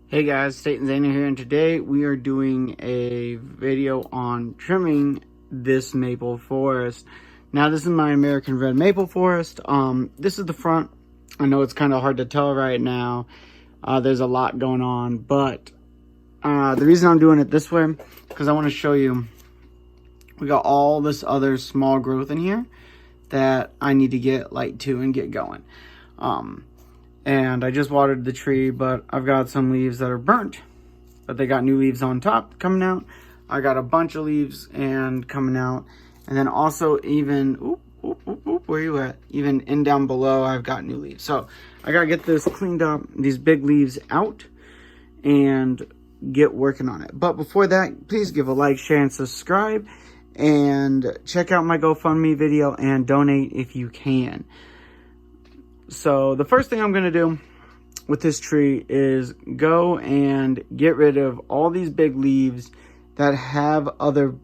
Hey guys, Satan Zana here, and today we are doing a video on trimming this maple forest. Now this is my American red maple forest. This is the front. I know it's kind of hard to tell right now. There's a lot going on, but the reason I'm doing it this way is because I want to show you we got all this other small growth in here that I need to get light to and get going. And I just watered the tree, but I've got some leaves that are burnt, but they got new leaves on top coming out. I got a bunch of leaves and coming out. And then also even, where you at? Even in down below, I've got new leaves. So I gotta get this cleaned up, these big leaves out, and get working on it. But before that, please give a like, share, and subscribe. And check out my GoFundMe video and donate if you can. So the first thing I'm going to do with this tree is go and get rid of all these big leaves that have other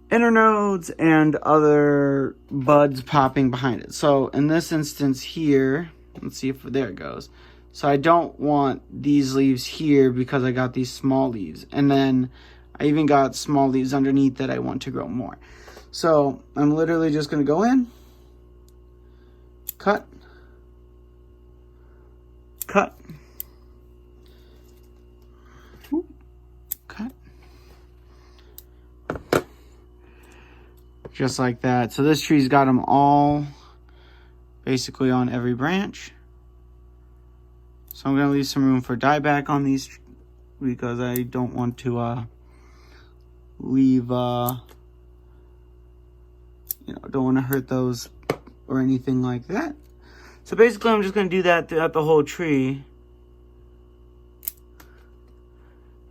internodes and other buds popping behind it. So in this instance here, let's see if there it goes. So I don't want these leaves here because I got these small leaves. And then I even got small leaves underneath that I want to grow more. So I'm literally just going to go in. Cut, cut, cut, just like that. So this tree's got them all basically on every branch. So I'm going to leave some room for dieback on these because I don't want to leave, don't want to hurt those or anything like that. So basically I'm just going to do that throughout the whole tree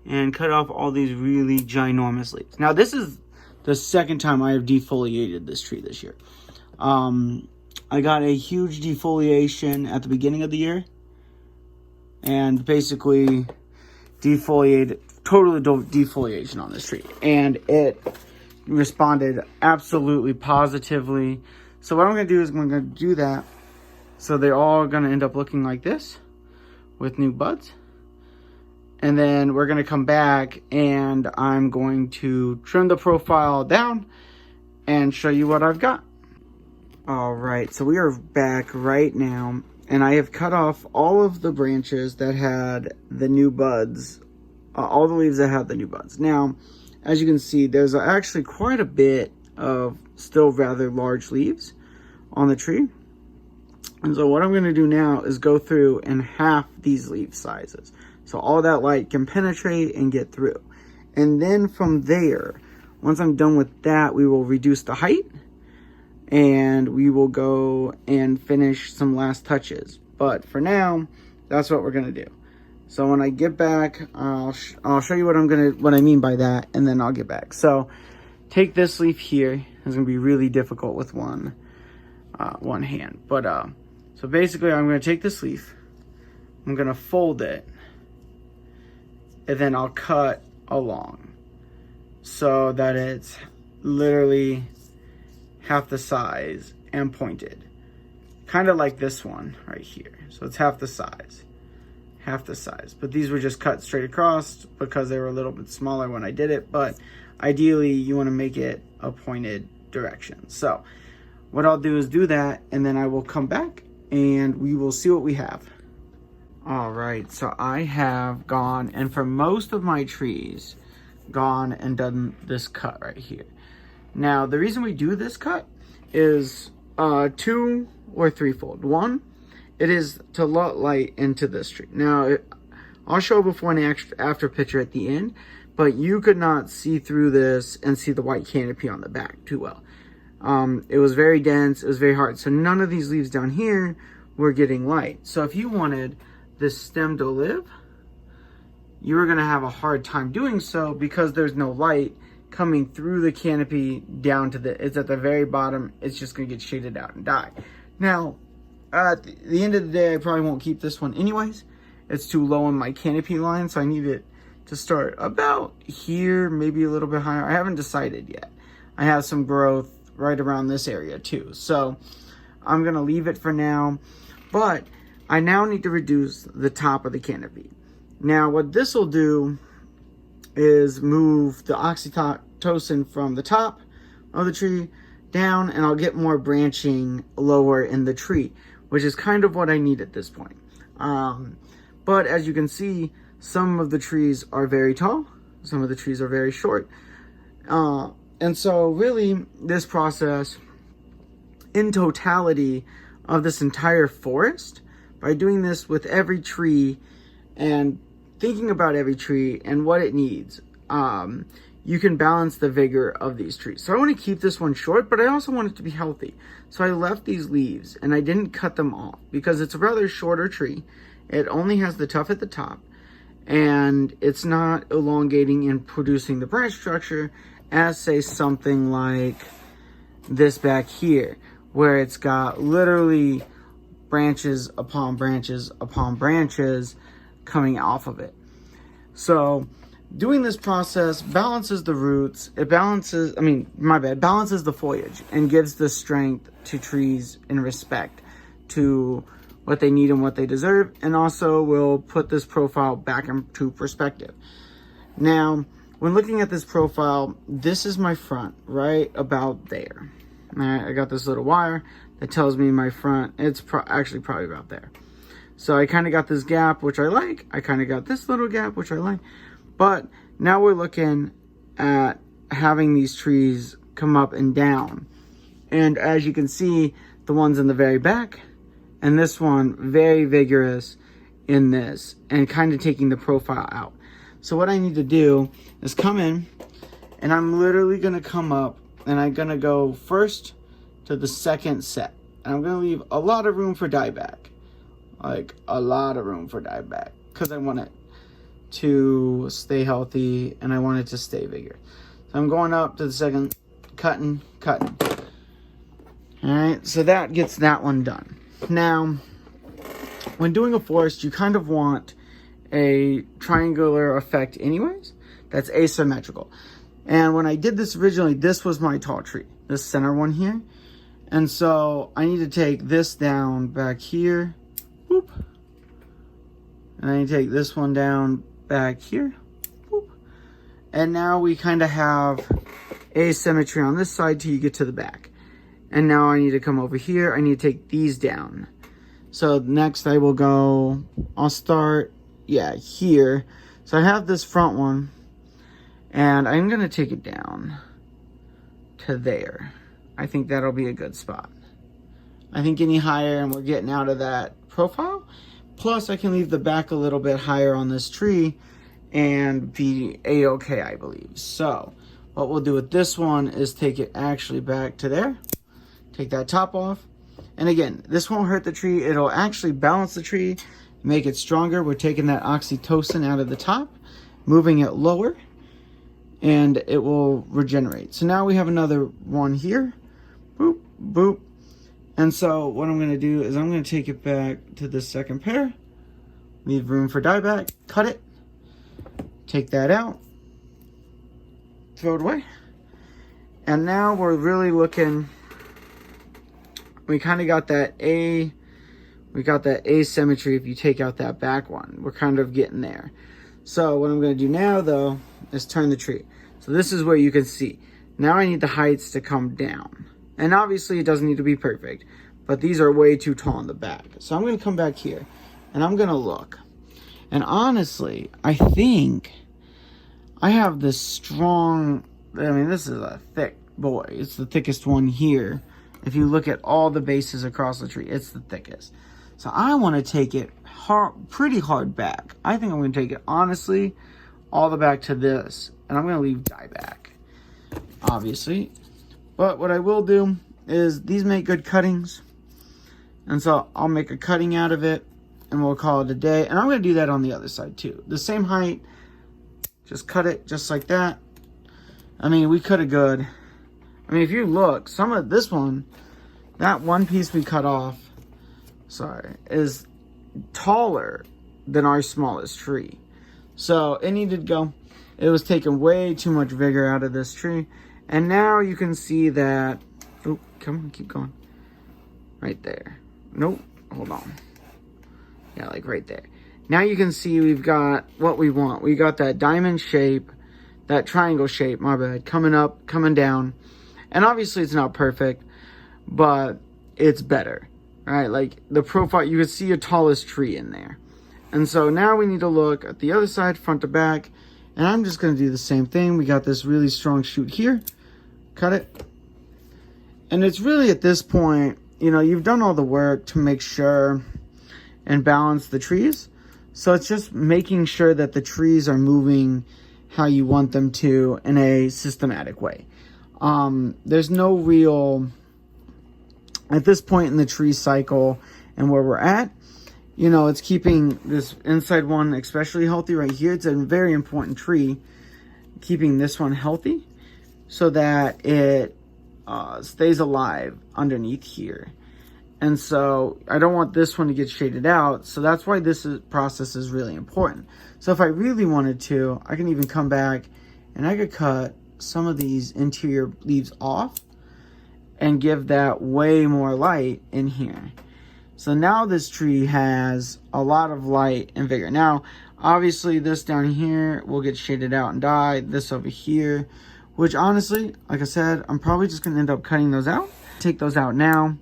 and cut off all these really ginormous leaves. Now this is the second time I have defoliated this tree this year. I got a huge defoliation at the beginning of the year and basically total defoliation on this tree, and it responded absolutely positively. So what I'm going to do is I'm going to do that. So they're all going to end up looking like this with new buds. And then we're going to come back and I'm going to trim the profile down and show you what I've got. All right, so we are back right now. And I have cut off all of the branches that had the new buds, all the leaves that had the new buds. Now, as you can see, there's actually quite a bit of still rather large leaves on the tree. And so what I'm going to do now is go through and half these leaf sizes, so all that light can penetrate and get through. And then from there, once I'm done with that, we will reduce the height and we will go and finish some last touches. But for now, that's what we're going to do. So when I get back, I'll show you what I mean by that, and then I'll get back. So take this leaf here. It's going to be really difficult with one hand. But so basically I'm going to take this leaf, I'm going to fold it, and then I'll cut along so that it's literally half the size and pointed, kind of like this one right here. So it's half the size. But these were just cut straight across because they were a little bit smaller when I did it, but ideally you want to make it a pointed direction. So what I'll do is do that, and then I will come back and we will see what we have. All right, so I have gone, and for most of my trees, gone and done this cut right here. Now, the reason we do this cut is two or threefold. One, it is to let light into this tree. Now, I'll show before and after picture at the end, but you could not see through this and see the white canopy on the back too well. It was very dense, it was very hard. So none of these leaves down here were getting light. So if you wanted this stem to live, you were gonna have a hard time doing so because there's no light coming through the canopy down to it's at the very bottom. It's just gonna get shaded out and die. Now, at the end of the day, I probably won't keep this one anyways. It's too low on my canopy line, so I need it to start about here, maybe a little bit higher. I haven't decided yet. I have some growth right around this area too. So I'm gonna leave it for now. But I now need to reduce the top of the canopy. Now what this will do is move the oxytocin from the top of the tree down, and I'll get more branching lower in the tree, which is kind of what I need at this point. But as you can see, some of the trees are very tall, some of the trees are very short. And so really this process in totality of this entire forest, by doing this with every tree and thinking about every tree and what it needs, you can balance the vigor of these trees. So I want to keep this one short, but I also want it to be healthy. So I left these leaves and I didn't cut them off because it's a rather shorter tree. It only has the tuft at the top and it's not elongating and producing the branch structure as, say, something like this back here, where it's got literally branches upon branches upon branches coming off of it. So doing this process balances the roots, it balances, balances the foliage and gives the strength to trees in respect to what they need and what they deserve, and also will put this profile back into perspective. Now, when looking at this profile, this is my front right about there. I got this little wire that tells me my front, it's actually probably about there. So I kind of got this gap, which I like. I kind of got this little gap, which I like. But now we're looking at having these trees come up and down. And as you can see, the ones in the very back and this one very vigorous in this and kind of taking the profile out. So what I need to do is come in and I'm literally going to come up and I'm going to go first to the second set. And I'm going to leave a lot of room for dieback. Like a lot of room for dieback because I want it to stay healthy and I want it to stay vigorous. So I'm going up to the second, cutting. All right, so that gets that one done. Now, when doing a forest, you kind of want a triangular effect anyways, that's asymmetrical. And when I did this originally, this was my tall tree, this center one here. And so I need to take this down back here, whoop. And I need to take this one down back here, whoop. And now we kind of have asymmetry on this side till you get to the back. And now I need to come over here, I need to take these down. So next I will go, I'll start, here. So I have this front one, and I'm gonna take it down to there. I think that'll be a good spot. I think any higher and we're getting out of that profile. Plus I can leave the back a little bit higher on this tree and be a-okay, I believe. So what we'll do with this one is take it actually back to there. Take that top off. And again, this won't hurt the tree. It'll actually balance the tree, make it stronger. We're taking that oxytocin out of the top, moving it lower, and it will regenerate. So now we have another one here. Boop, boop. And so what I'm going to do is I'm going to take it back to the second pair, leave room for dieback, cut it, take that out, throw it away. And now we're really looking, we kind of got that asymmetry if you take out that back one. We're kind of getting there. So what I'm going to do now though is turn the tree. So this is where you can see. Now I need the heights to come down. And obviously it doesn't need to be perfect, but these are way too tall in the back. So I'm going to come back here and I'm going to look. And honestly, I think I have this strong, this is a thick boy. It's the thickest one here. If you look at all the bases across the tree, it's the thickest. So I want to take it pretty hard back. I think I'm going to take it, honestly, all the back to this. And I'm going to leave dieback, obviously. But what I will do is these make good cuttings. And so I'll make a cutting out of it and we'll call it a day. And I'm going to do that on the other side too. The same height, just cut it just like that. We could have good. If you look, some of this one, that one piece we cut off, is taller than our smallest tree. So it needed to go. It was taking way too much vigor out of this tree. And now you can see that, oh, come on, keep going. Right there. Nope, hold on. Yeah, like right there. Now you can see we've got what we want. We got that diamond shape, that triangle shape, my bad, coming up, coming down. And obviously it's not perfect, but it's better, right? Like the profile, you can see a tallest tree in there. And so now we need to look at the other side, front to back. And I'm just going to do the same thing. We got this really strong shoot here. Cut it. And it's really at this point, you know, you've done all the work to make sure and balance the trees. So it's just making sure that the trees are moving how you want them to in a systematic way. There's no real, at this point in the tree cycle and where we're at, you know, it's keeping this inside one especially healthy right here. It's a very important tree, keeping this one healthy so that it stays alive underneath here. And so I don't want this one to get shaded out. So that's why this process is really important. So if I really wanted to, I can even come back and I could cut some of these interior leaves off and give that way more light in here. So now this tree has a lot of light and vigor. Now, obviously this down here will get shaded out and die. This over here, which honestly, like I said, I'm probably just gonna end up cutting those out. Take those out now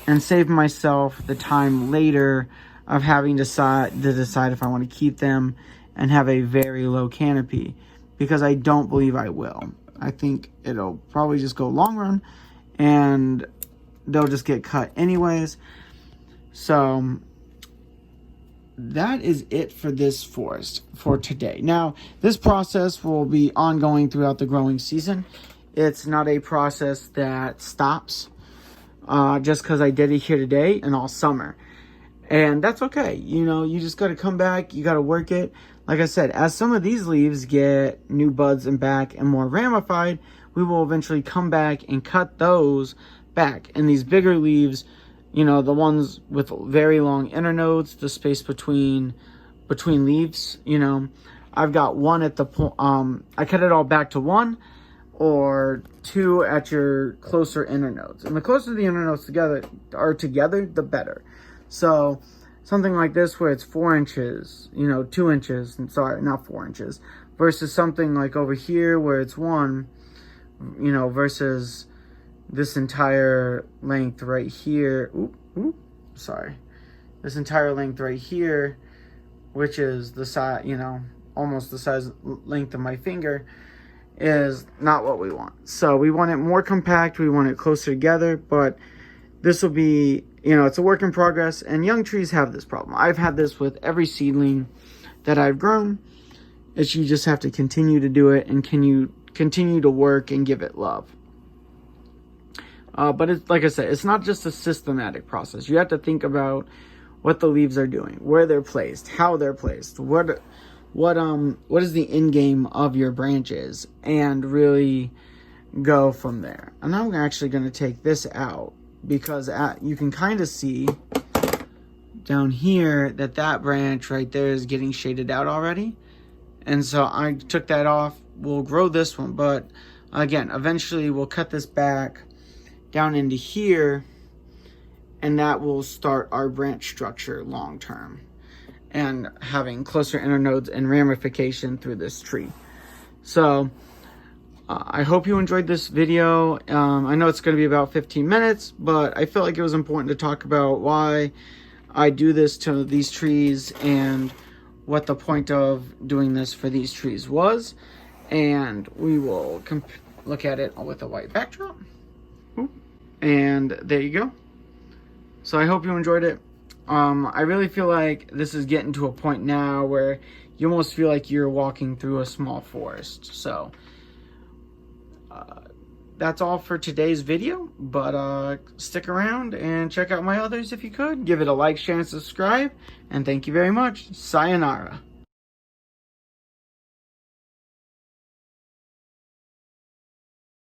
and save myself the time later of having to decide if I want to keep them and have a very low canopy, because I don't believe I will. I think it'll probably just go long run and they'll just get cut anyways. So that is it for this forest for today. Now, this process will be ongoing throughout the growing season. It's not a process that stops just because I did it here today and all summer. And that's okay. You know, you just got to come back. You got to work it. Like I said, as some of these leaves get new buds and back and more ramified, we will eventually come back and cut those back. And these bigger leaves, you know, the ones with very long internodes, the space between leaves, you know, I've got one at the I cut it all back to one or two at your closer internodes. And the closer the internodes together, the better. So something like this where it's 4 inches, you know, 2 inches, sorry, not 4 inches, versus something like over here where it's 1, you know, versus this entire length right here. Sorry. This entire length right here, which is the size, you know, almost the size length of my finger, is not what we want. So we want it more compact. We want it closer together, but this will be, you know, it's a work in progress, and young trees have this problem. I've had this with every seedling that I've grown. It's you just have to continue to do it and continue to work and give it love. But it's, like I said, it's not just a systematic process. You have to think about what the leaves are doing, where they're placed, how they're placed, what is the end game of your branches, and really go from there. And I'm actually going to take this out because you can kind of see down here that branch right there is getting shaded out already. And so I took that off. We'll grow this one, but again, eventually we'll cut this back down into here, and that will start our branch structure long term and having closer internodes and ramification through this tree. So I hope you enjoyed this video. I know it's going to be about 15 minutes, but I felt like it was important to talk about why I do this to these trees and what the point of doing this for these trees was. And we will look at it with a white backdrop. And there you go. So I hope you enjoyed it. I really feel like this is getting to a point now where you almost feel like you're walking through a small forest. So that's all for today's video, but stick around and check out my others if you could. Give it a like, share, and subscribe, and thank you very much. Sayonara.